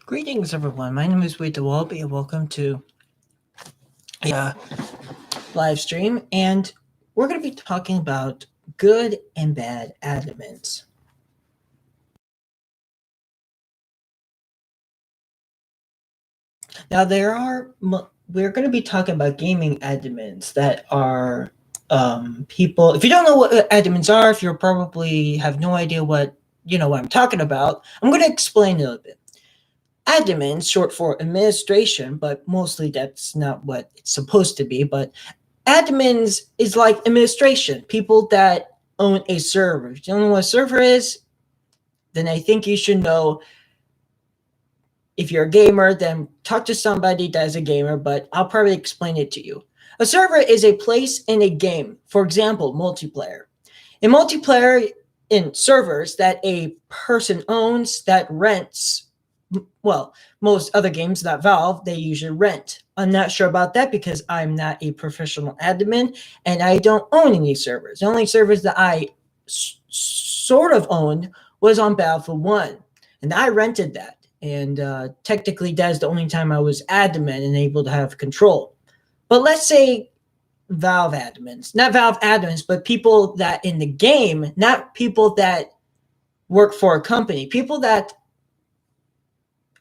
Greetings, everyone. My name is Wade DeWalby, and welcome to a live stream. And we're going to be talking about good and bad admins. Now, we're going to be talking about gaming admins that are people. If you don't know what admins are, if you probably have no idea what I'm talking about, I'm going to explain a little bit. Admin, short for administration, but mostly that's not what it's supposed to be. But admins is like administration, people that own a server. If you don't know what a server is, then I think you should know. If you're a gamer, then talk to somebody that is a gamer, but I'll probably explain it to you. A server is a place in a game, for example, multiplayer. In multiplayer, in servers that a person owns that rents, well, most other games that Valve, they usually rent. I'm not sure about that because I'm not a professional admin and I don't own any servers. The only servers that I sort of owned was on Battlefield 1, and I rented that. And technically, that's the only time I was admin and able to have control. But let's say Valve admins, not Valve admins, but people that in the game, not people that work for a company, people that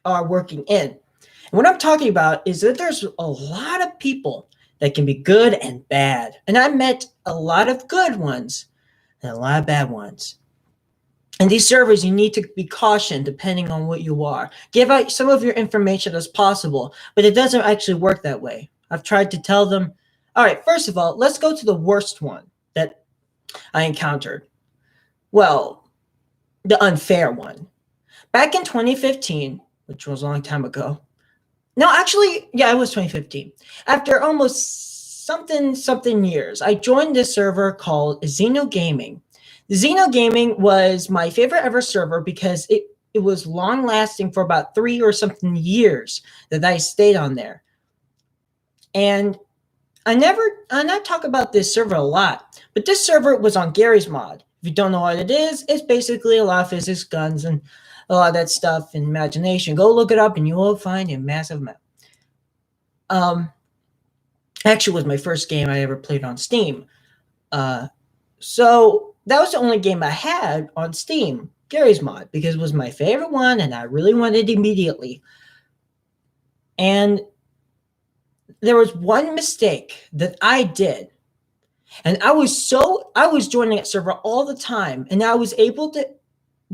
are working in. And what I'm talking about is that there's a lot of people that can be good and bad. And I met a lot of good ones and a lot of bad ones. And these servers, you need to be cautioned depending on what you are. Give out some of your information as possible, but it doesn't actually work that way. I've tried to tell them, all right, first of all, let's go to the worst one that I encountered. Well, the unfair one. Back in 2015, which was a long time ago. No, actually, yeah, it was 2015. After almost something years, I joined this server called Xeno Gaming. Xeno Gaming was my favorite ever server because it was long lasting for about 3 or something years that I stayed on there. And I not talk about this server a lot, but this server was on Garry's Mod. If you don't know what it is, it's basically a lot of physics, guns, and a lot of that stuff and imagination. Go look it up and you will find a massive amount. Actually, it was my first game I ever played on Steam. So that was the only game I had on Steam, Garry's Mod, because it was my favorite one and I really wanted it immediately. And there was one mistake that I did. And I was joining that server all the time, and I was able to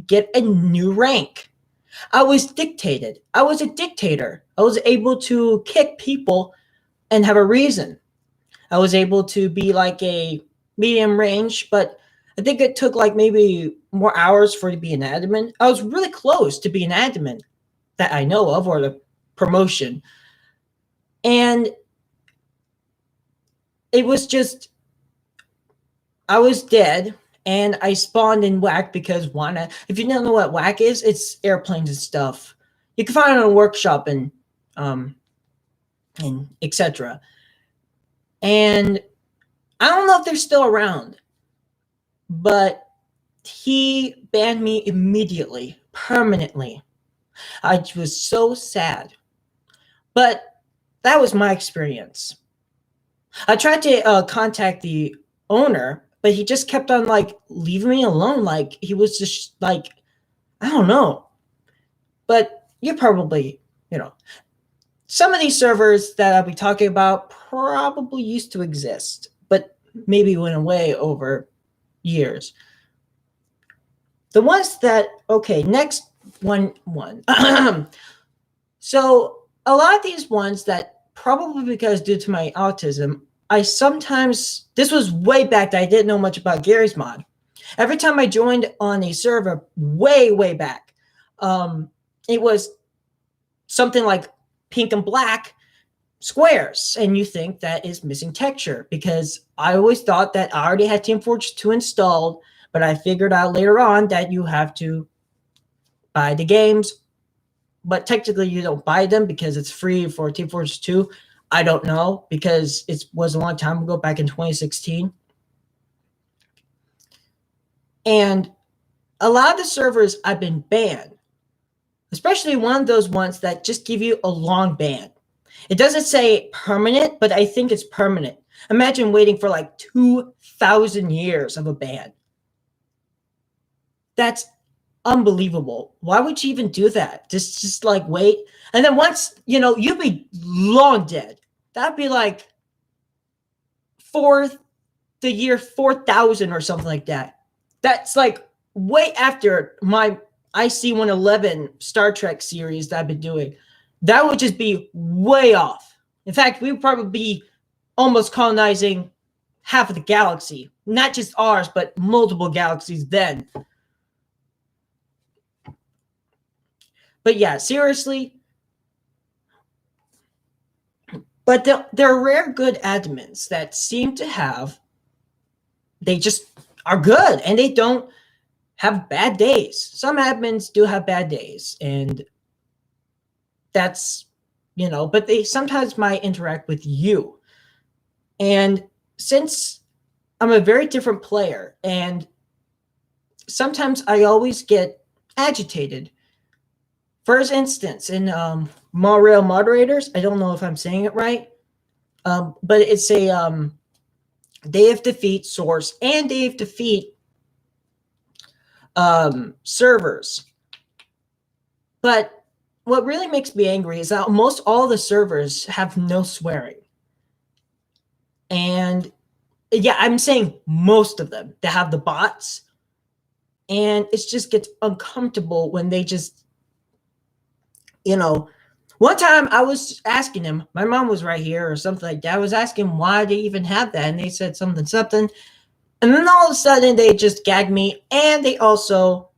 get a new rank. I was dictated. I was a dictator. I was able to kick people and have a reason. I was able to be like a medium range, but I think it took like maybe more hours for it to be an admin. I was really close to be an admin that I know of, or the promotion. And it was just, I was dead. And I spawned in WAC because if you don't know what WAC is, it's airplanes and stuff. You can find it on a workshop and etc. And I don't know if they're still around, but he banned me immediately, permanently. I was so sad. But that was my experience. I tried to contact the owner, but he just kept on like leaving me alone. Like he was just like, I don't know. But you're probably, some of these servers that I'll be talking about probably used to exist, but maybe went away over years. The ones that, okay, next one. So a lot of these ones that probably because due to my autism, this was way back that I didn't know much about Garry's Mod. Every time I joined on a server way back, it was something like pink and black squares, and you think that is missing texture because I always thought that I already had Team Fortress 2 installed, but I figured out later on that you have to buy the games, but technically you don't buy them because it's free for Team Fortress 2. I don't know because it was a long time ago, back in 2016. And a lot of the servers I've been banned. especially one of those ones that just give you a long ban. It doesn't say permanent, but I think it's permanent. Imagine waiting for like 2,000 years of a ban. That's unbelievable. Why would you even do that? Just like wait. And then once, you'd be long dead. That'd be like the year 4,000 or something like that. That's like way after my IC-111 Star Trek series that I've been doing. That would just be way off. In fact, we would probably be almost colonizing half of the galaxy. Not just ours, but multiple galaxies then. But yeah, seriously. But there are rare good admins that seem to they just are good and they don't have bad days. Some admins do have bad days, and that's, but they sometimes might interact with you. And since I'm a very different player, and sometimes I always get agitated. For instance, in Monorail Moderators, I don't know if I'm saying it right, but it's a Day of Defeat source and Day of Defeat servers. But what really makes me angry is that almost all the servers have no swearing. And yeah, I'm saying most of them. They have the bots. And it just gets uncomfortable when they just, one time I was asking him, my mom was right here or something like that. I was asking why they even have that. And they said something. And then all of a sudden they just gagged me, and they also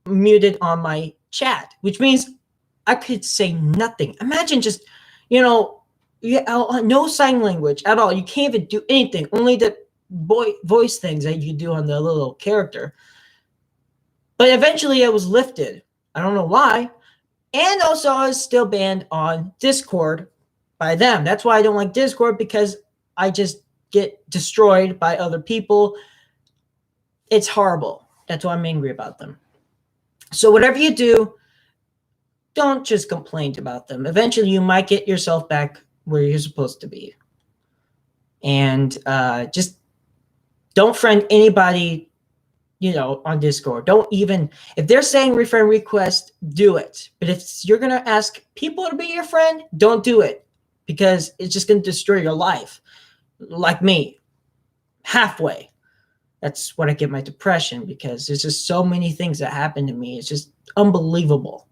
muted on my chat, which means I could say nothing. Imagine just, no sign language at all. You can't even do anything. Only the voice things that you do on the little character. But eventually it was lifted. I don't know why. And also I was still banned on Discord by them. That's why I don't like Discord, because I just get destroyed by other people. It's horrible. That's why I'm angry about them. So whatever you do, don't just complain about them. Eventually you might get yourself back where you're supposed to be. And just don't friend anybody, on Discord. Don't even, if they're saying friend request, do it. But if you're going to ask people to be your friend, don't do it, because it's just going to destroy your life. Like me, halfway. That's when I get my depression, because there's just so many things that happen to me. It's just unbelievable.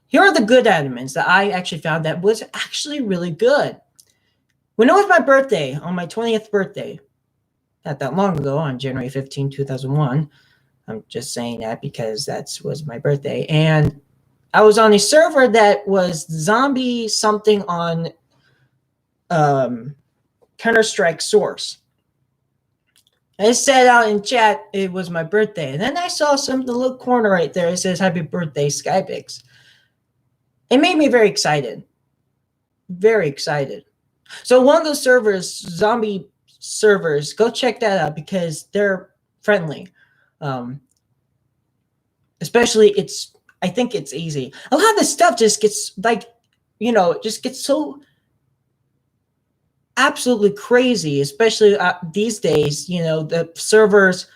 Here are the good admins that I actually found that was actually really good. When it was my birthday, on my 20th birthday, not that long ago, on January 15, 2001, I'm just saying that because that was my birthday, and I was on a server that was zombie something on Counter-Strike Source. I said out in chat it was my birthday, and then I saw the little corner right there. It says "Happy Birthday, Skypix." It made me very excited. Very excited. So one of those servers, zombie servers, go check that out because they're friendly. Especially I think it's easy. A lot of the stuff just gets just gets so absolutely crazy, especially these days. The servers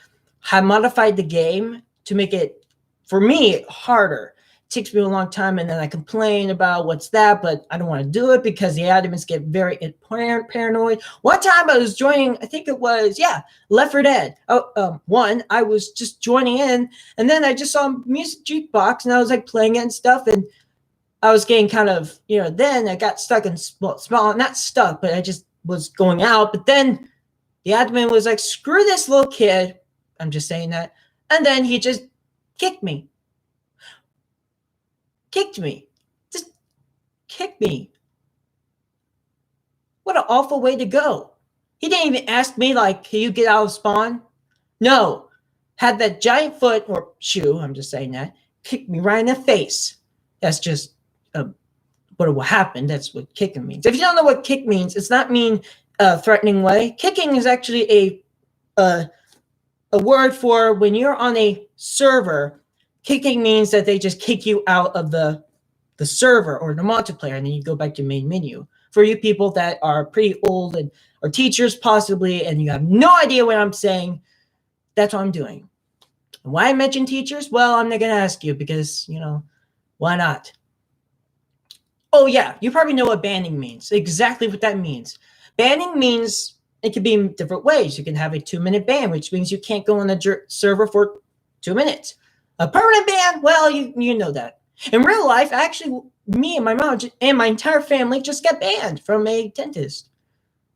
have modified the game to make it, for me, harder. It takes me a long time, and then I complain about what's that, but I don't want to do it because the admins get very paranoid. One time I was joining, I think it was, Left 4 Dead 1. I was just joining in, and then I just saw a music jukebox, and I was like playing it and stuff, and I was getting kind of, then I got stuck in small, not stuck, but I just was going out. But then the admin was like, screw this little kid. I'm just saying that. And then he just kicked me. Just kicked me. What an awful way to go. He didn't even ask me, like, can you get out of spawn? No. Had that giant foot or shoe, I'm just saying that, kicked me right in the face. That's just what happened. That's what kicking means. If you don't know what kick means, it's not mean threatening way. Kicking is actually a word for when you're on a server. Kicking means that they just kick you out of the server or the multiplayer, and then you go back to main menu. For you people that are pretty old and are teachers possibly, and you have no idea what I'm saying, that's what I'm doing. And why I mention teachers? Well, I'm not going to ask you because, why not? Oh, yeah, you probably know what banning means. Exactly what that means. Banning means it can be in different ways. You can have a 2-minute ban, which means you can't go on the server for 2 minutes. A permanent ban, well, you know that. In real life, actually, me and my mom and my entire family just got banned from a dentist.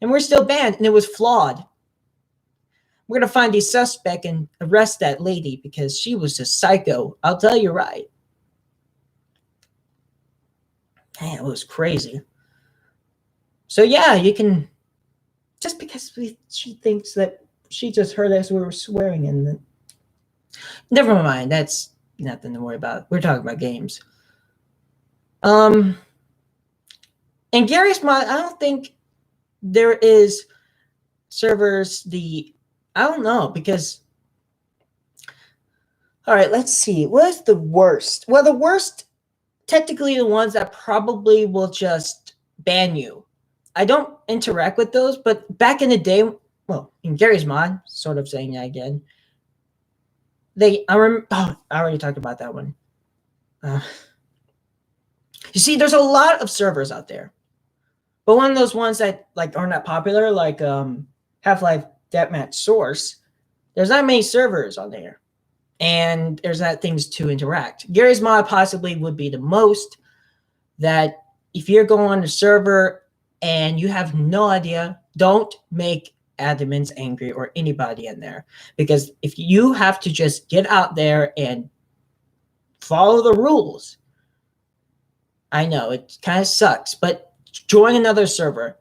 And we're still banned, and it was flawed. We're going to find the suspect and arrest that lady because she was a psycho. I'll tell you right. Man, it was crazy. So yeah, you can, just because she thinks that she just heard us we were swearing, and then, never mind, that's nothing to worry about. We're talking about games. And Garry's Mod, I don't think there is servers I don't know, because, all right, let's see. What is the worst? Well, the worst, technically the ones that probably will just ban you. I don't interact with those, but back in the day, well, in Garry's Mod, sort of saying that again, I already talked about that one. You see, there's a lot of servers out there, but one of those ones that are not popular, like Half-Life Deathmatch Source, there's not many servers on there, and there's not things to interact. Garry's Mod possibly would be the most, that if you're going on a server and you have no idea, don't make admins angry or anybody in there, because if you have to just get out there and follow the rules, I know it kind of sucks, but join another server.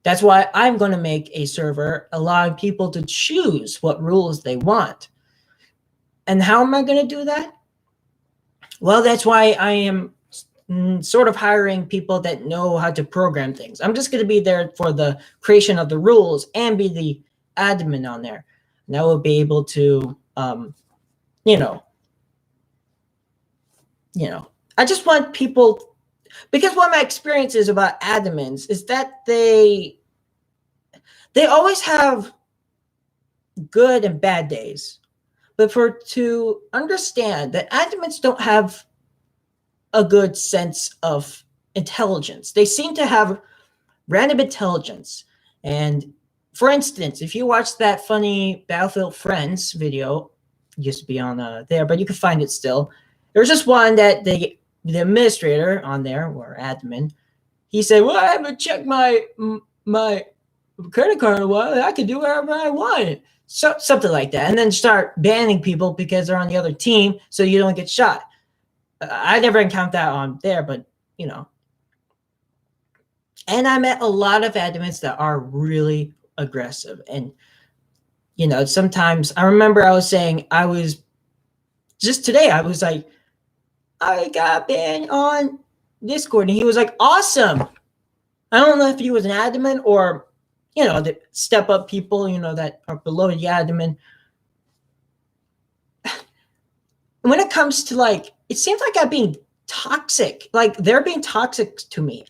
That's why I'm going to make a server allowing people to choose what rules they want. And how am I going to do that? Well, that's why I am sort of hiring people that know how to program things. I'm just going to be there for the creation of the rules and be the admin on there. And I will be able to, I just want people, because what my experience is about admins is that they always have good and bad days. But to understand that admins don't have a good sense of intelligence. They seem to have random intelligence. And for instance, if you watch that funny Battlefield Friends video, it used to be on there, but you can find it still. There's just one that the administrator on there, or admin, he said, well, I haven't checked my credit card in a while. I can do whatever I want. So, something like that. And then start banning people because they're on the other team so you don't get shot. I never encountered that on there, but, And I met a lot of admins that are really aggressive. And, sometimes I remember I was saying, just today, I was like, I got banned on Discord. And he was like, awesome. I don't know if he was an admin or, the step up people, that are below the admin. When it comes to it seems like I'm being toxic. Like they're being toxic to me.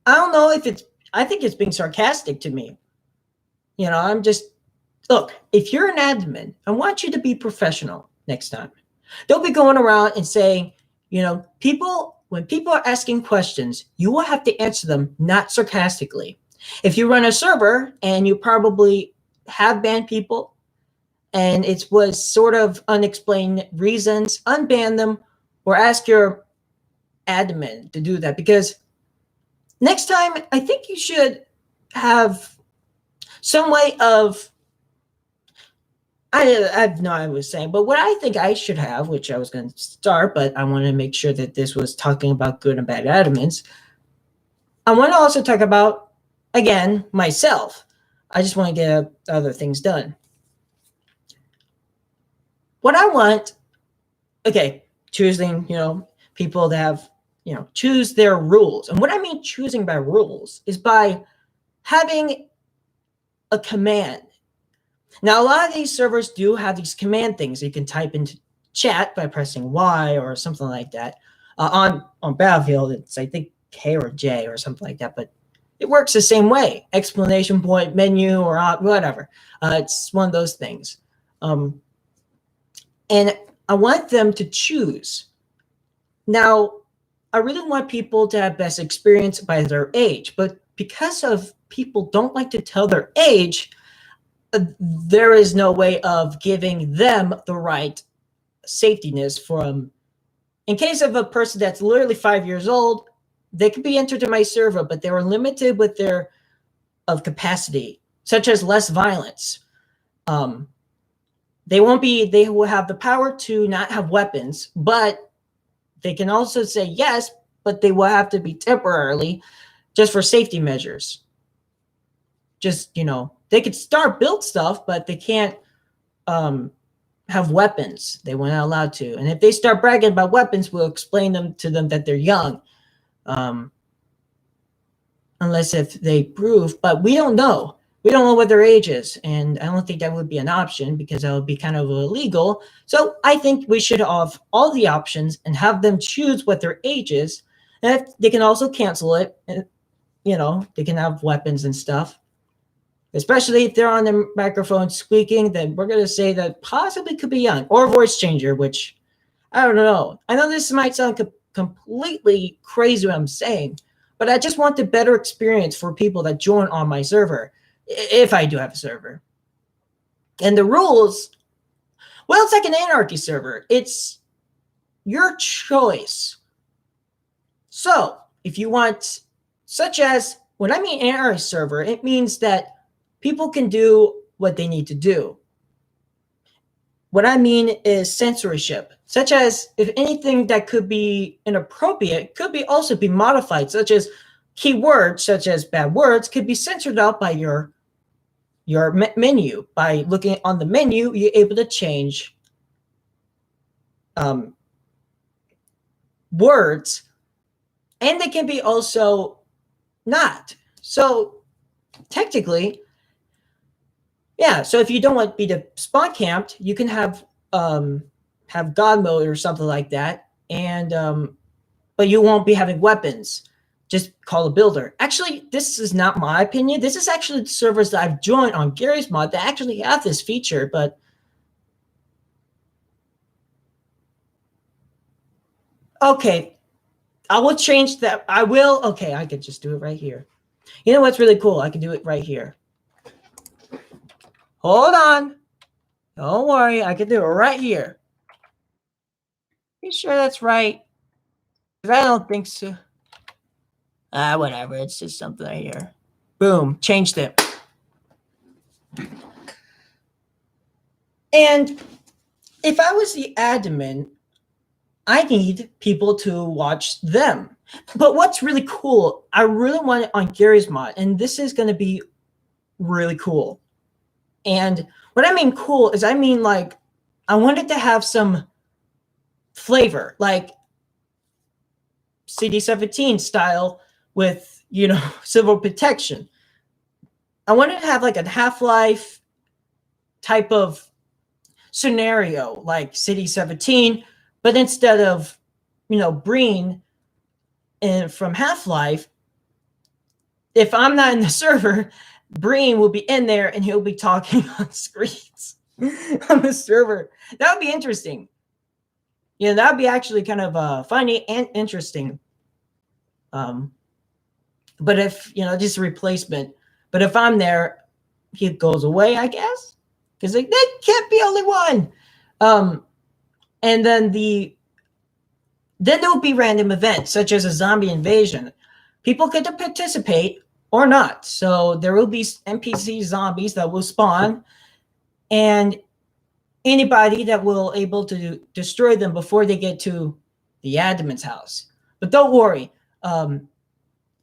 I don't know if I think it's being sarcastic to me. I'm just, look, if you're an admin, I want you to be professional next time. Don't be going around and saying, when people are asking questions, you will have to answer them, not sarcastically. If you run a server and you probably have banned people and it was sort of unexplained reasons, unban them or ask your admin to do that, because next time I think you should have some way of, I have no idea what I was saying, but what I think I should have, which I was going to start, but I want to make sure that this was talking about good and bad admins. I want to also talk about, again, myself. I just want to get other things done. What I want, choosing, people that have, choose their rules. And what I mean choosing by rules is by having a command. Now, a lot of these servers do have these command things you can type into chat by pressing Y or something like that. On Battlefield, it's I think K or J or something like that, but it works the same way. Explanation point, menu, or whatever. It's one of those things. And I want them to choose. Now, I really want people to have best experience by their age, but because of people don't like to tell their age, there is no way of giving them the right safetyness from, in case of a person that's literally 5 years old, they could be entered to my server, but they were limited with their of capacity, such as less violence. They will have the power to not have weapons, but they can also say yes, but they will have to be temporarily just for safety measures. Just, they could start build stuff, but they can't have weapons. They were not allowed to. And if they start bragging about weapons, we'll explain to them that they're young. Unless if they prove, but we don't know. We don't know what their age is. And I don't think that would be an option because that would be kind of illegal. So I think we should have all the options and have them choose what their age is. And if they can also cancel it. And, they can have weapons and stuff. Especially if they're on the microphone squeaking, then we're going to say that possibly could be young. Or voice changer, which I don't know. I know this might sound completely crazy what I'm saying, but I just want the better experience for people that join on my server, if I do have a server. And the rules, well, it's like an anarchy server. It's your choice. So if you want, such as, when I mean anarchy server, it means that people can do what they need to do. What I mean is censorship, such as if anything that could be inappropriate could be also be modified, such as keywords, such as bad words, could be censored out by your menu. By looking on the menu, you're able to change words, and they can be also not. So technically, yeah. So if you don't want to be the spawn camped, you can have God mode or something like that, and but you won't be having weapons. Just call a builder. Actually, this is not my opinion. This is actually the servers that I've joined on Garry's Mod that actually have this feature, but okay, I will change that. I will. Okay, I could just do it right here. You know what's really cool? I can do it right here. Hold on. Don't worry. I can do it right here. You sure that's right? Because I don't think so. Whatever. It's just something right here. Boom. Changed it. And if I was the admin, I need people to watch them. But what's really cool, I really want it on Garry's Mod, and this is going to be really cool. And what I mean cool is I mean like I want it to have some flavor, like CD17 style with, civil protection. I want it to have like a Half-Life type of scenario like CD17, but instead of, Breen and from Half-Life, if I'm not in the server, Breen will be in there and he'll be talking on screens on the server. That would be interesting. That would be actually kind of funny and interesting. But if, just a replacement. But if I'm there, he goes away, I guess. Because there can't be only one. And then there will be random events, such as a zombie invasion. People could participate or not. So there will be NPC zombies that will spawn, and anybody that will able to destroy them before they get to the admin's house. But don't worry,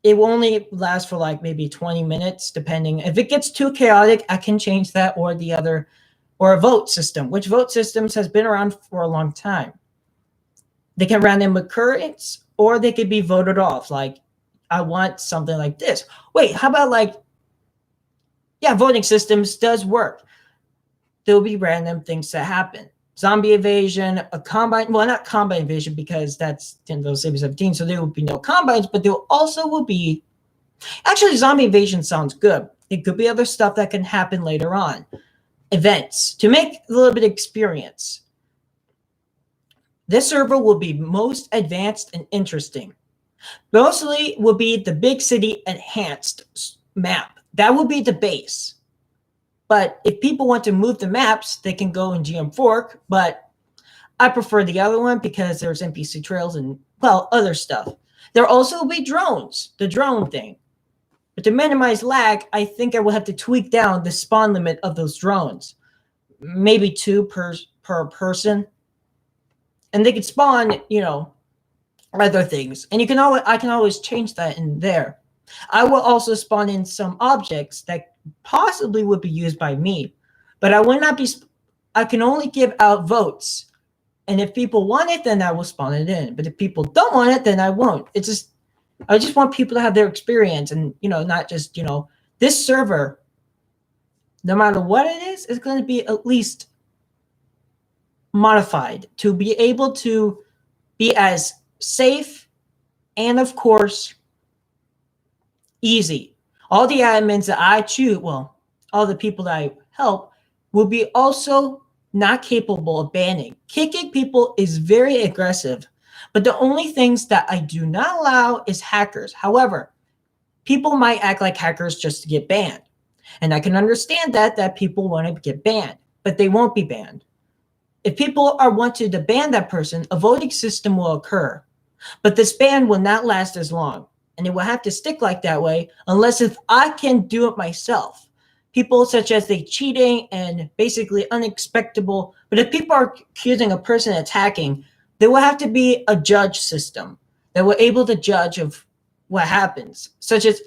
it will only last for like maybe 20 minutes, depending. If it gets too chaotic, I can change that, or or a vote system, which vote systems has been around for a long time. They can random occurrence, or they could be voted off. Like, I want something like this. Wait, how about voting systems does work. there'll be random things that happen. Zombie invasion, a combine, well, not combine invasion because that's Nintendo 17, so there will be no combines, but there also will be, actually, zombie invasion sounds good. It could be other stuff that can happen later on. Events to make a little bit of experience. This server will be most advanced and interesting. Mostly will be the big city enhanced map. That will be the base. But if people want to move the maps, they can go in GM Fork, but I prefer the other one because there's NPC trails and, well, other stuff. There also will be drones, the drone thing. But to minimize lag, I think I will have to tweak down the spawn limit of those drones. Maybe 2 per person. And they can spawn, other things. And I can always change that in there. I will also spawn in some objects that possibly would be used by me, but I can only give out votes. And if people want it, then I will spawn it in. But if people don't want it, then I won't. I just want people to have their experience and, not just, this server, no matter what it is going to be at least modified to be able to be as safe and, of course, easy. All the admins that I choose, well, all the people that I help will be also not capable of banning. Kicking people is very aggressive, but the only things that I do not allow is hackers. However, people might act like hackers just to get banned. And I can understand that people want to get banned, but they won't be banned. If people are wanted to ban that person, a voting system will occur, but this ban will not last as long. And it will have to stick like that way unless if I can do it myself. People such as they cheating and basically unexpectable. But if people are accusing a person attacking, there will have to be a judge system that will able to judge of what happens, such as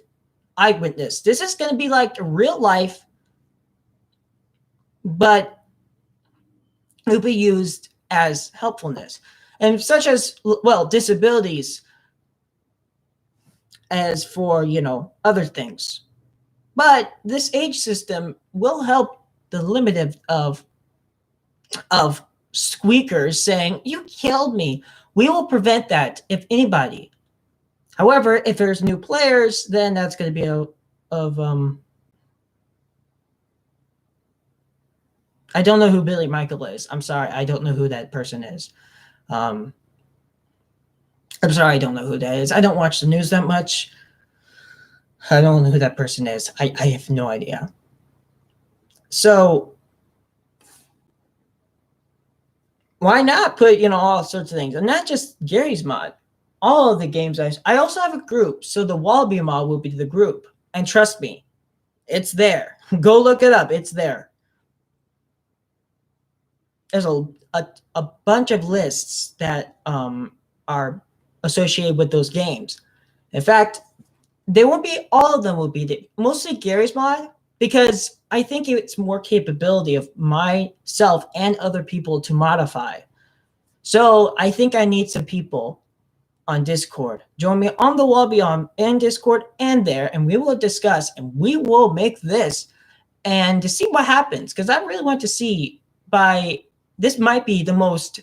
eyewitness. This is going to be like real life, but it will be used as helpfulness. And such as, well, disabilities, as for, other things. But this age system will help the limit of squeakers saying, you killed me. We will prevent that if anybody. However, if there's new players, then that's going to be I don't know who Billy Michael is. I'm sorry. I don't know who that person is. I'm sorry, I don't know who that is. I don't watch the news that much. I don't know who that person is. I have no idea. So why not put, all sorts of things? And not just Gary's mod. All of the games I also have a group. So the Wallaby mod will be the group. And trust me, it's there. Go look it up. It's there. There's a bunch of lists that are associated with those games. In fact, they won't be all of them will be mostly Gary's mod, because I think it's more capability of myself and other people to modify. So I think I need some people on Discord. Join me on the wall beyond in Discord and there, and we will discuss and we will make this and to see what happens. Because I really want to see this might be the most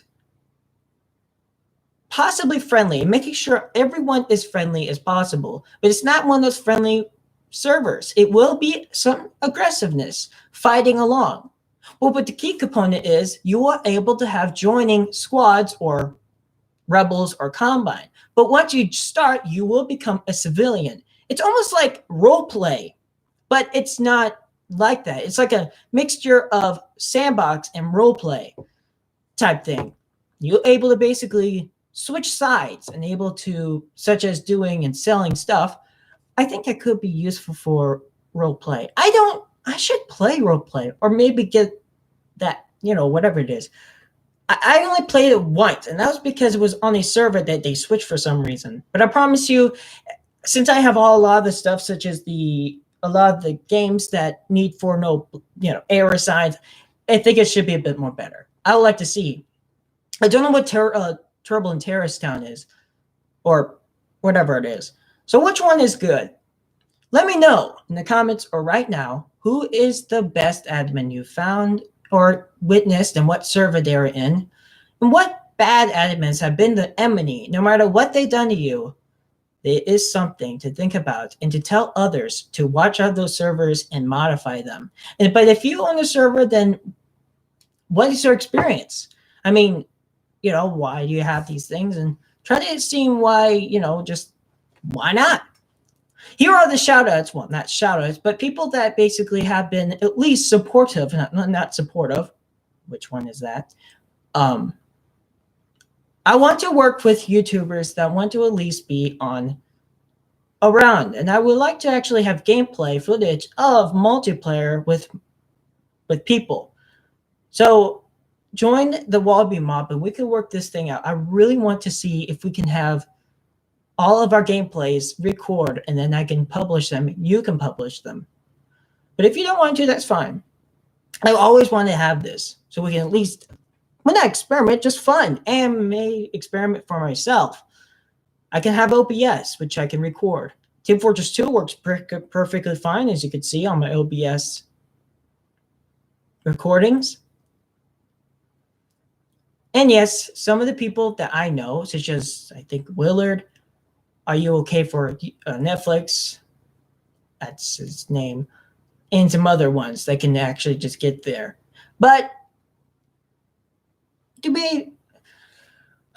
possibly friendly, making sure everyone is friendly as possible. But it's not one of those friendly servers. It will be some aggressiveness, fighting along. Well, but the key component is you are able to have joining squads or rebels or combine. But once you start, you will become a civilian. It's almost like role play, but it's not like that. It's like a mixture of sandbox and role play type thing. You're able to basically switch sides and able to, such as doing and selling stuff. I think it could be useful for role play. I should play role play or maybe get that, whatever it is. I only played it once, and that was because it was on a server that they switched for some reason. But I promise you, since I have a lot of the stuff, such as a lot of the games that need for no, error signs, I think it should be a bit more better. I would like to see. I don't know what Turbulent Terrorist Town is, or whatever it is. So which one is good? Let me know in the comments or right now, who is the best admin you found or witnessed and what server they're in, and what bad admins have been the enemy. No matter what they've done to you, there is something to think about and to tell others to watch out those servers and modify them. But if you own a server, then what is your experience? I mean, why do you have these things? And try to see why, just why not? Here are the shout outs. Well, not shout outs, but people that basically have been at least supportive, not supportive. Which one is that? I want to work with YouTubers that want to at least be on around, and I would like to actually have gameplay footage of multiplayer with people. So join the Wallaby Mob and we can work this thing out. I really want to see if we can have all of our gameplays record and then I can publish them. You can publish them. But if you don't want to, that's fine. I always want to have this so we can at least, when I experiment, just fun and may experiment for myself. I can have OBS, which I can record. Team Fortress 2 works perfectly fine, as you can see on my OBS recordings. And yes, some of the people that I know, such as I think Willard, Are You Okay for Netflix? That's his name. And some other ones that can actually just get there. But to be,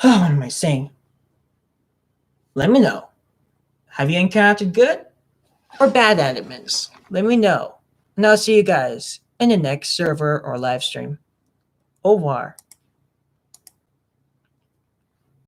what am I saying? Let me know. Have you encountered good or bad admins? Let me know. And I'll see you guys in the next server or live stream. Au revoir.